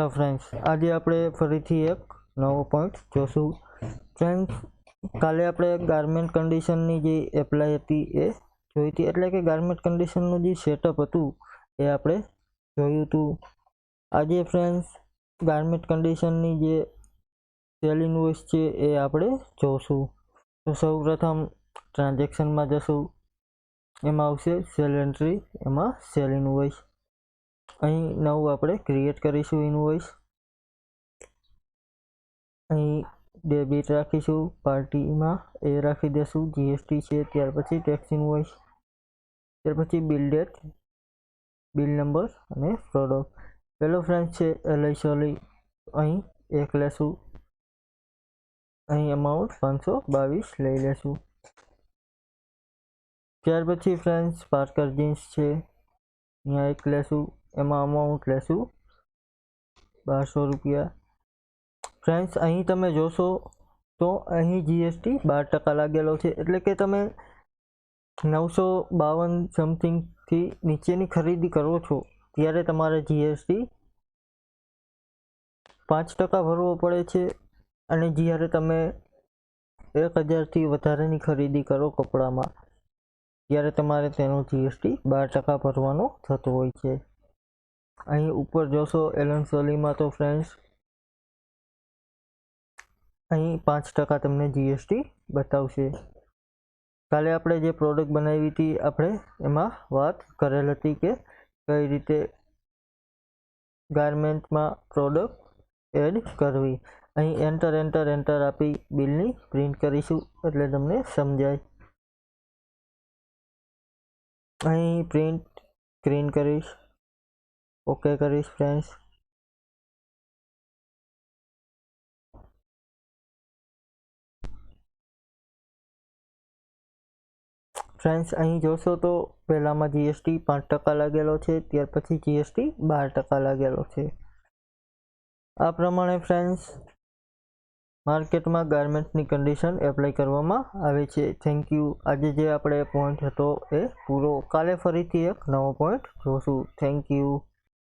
Hello friends, આજે આપણે ફરીથી એક નવો પોઈન્ટ જોશું. ફ્રેન્ડ્સ, કાલે આપણે ગાર્મેન્ટ કન્ડિશનની જે એપ્લાય હતી એ જોઈ હતી, એટલે કે ગાર્મેન્ટ કન્ડિશનનું જે સેટઅપ હતું એ આપણે જોયું હતું. આજે ફ્રેન્ડ્સ ગાર્મેન્ટ કન્ડિશનની જે સેલ ઇનવોઇસ છે એ આપણે જોશું. તો સૌપ્રથમ ટ્રાન્ઝેક્શનમાં જશું, એમાં આવશે સેલ એન્ટ્રી, એમાં સેલ ઇનવોઇસ. અહીં નવું આપણે ક્રિએટ કરીશું ઇનવોઇસ. અહીં ડેબિટ રાખીશું, પાર્ટીમાં એ રાખી દેશું, જીએસટી છે, ત્યાર પછી ટેક્સ ઇનવોઇસ, ત્યાર પછી બિલ ડેટ, બિલ નંબર અને પ્રોડક્ટ. પેલો ફ્રેન્ડ છે એલઆઈ સોલી, અહીં 1 લેશું. અહીં અમાઉન્ટ 522 લઈ લેશું. ત્યાર પછી ફ્રેન્ડ્સ પાર્કર જીન્સ છે, અહીંયા 1 લેશું. એમાં અમાઉન્ટ લેશું 1200 રૂપિયા. ફ્રેન્ડ્સ, અહીં તમે જોશો તો અહીં જીએસટી 12% લાગેલો છે, એટલે કે તમે 952 સમથિંગથી નીચેની ખરીદી કરો છો ત્યારે તમારે જીએસટી 5% ભરવો પડે છે. અને જ્યારે તમે 1000થી વધારેની ખરીદી કરો કપડામાં ત્યારે તમારે તેનો જીએસટી 12% ભરવાનો થતો હોય છે. અહીં ઉપર જોશો એલન સોલીમાં તો ફ્રેન્ડ્સ અહીં 5% તમને જીએસટી બતાવશે. કાલે આપણે જે પ્રોડક્ટ બનાવી હતી આપણે એમાં વાત કરેલ હતી કે કઈ રીતે ગાર્મેન્ટમાં પ્રોડક્ટ એડ કરવી. અહીં એન્ટર આપી બિલની પ્રિન્ટ કરીશું એટલે તમને સમજાય. અહીં પ્રિન્ટ સ્ક્રીન કરીશ, ઓકે કરીશ ફ્રેન્ડ્સ. ફ્રેન્ડ્સ, અહીં જોશો તો પહેલામાં જીએસટી 5% લાગેલો છે, ત્યાર પછી જીએસટી 12% લાગેલો છે. આ પ્રમાણે ફ્રેન્ડ્સ માર્કેટમાં ગાર્મેન્ટની કન્ડિશન એપ્લાય કરવામાં આવે છે. Thank you. આજે જે આપણે પોઈન્ટ હતો એ પૂરો. કાલે ફરીથી એક નવો પોઈન્ટ જોશું. Thank you.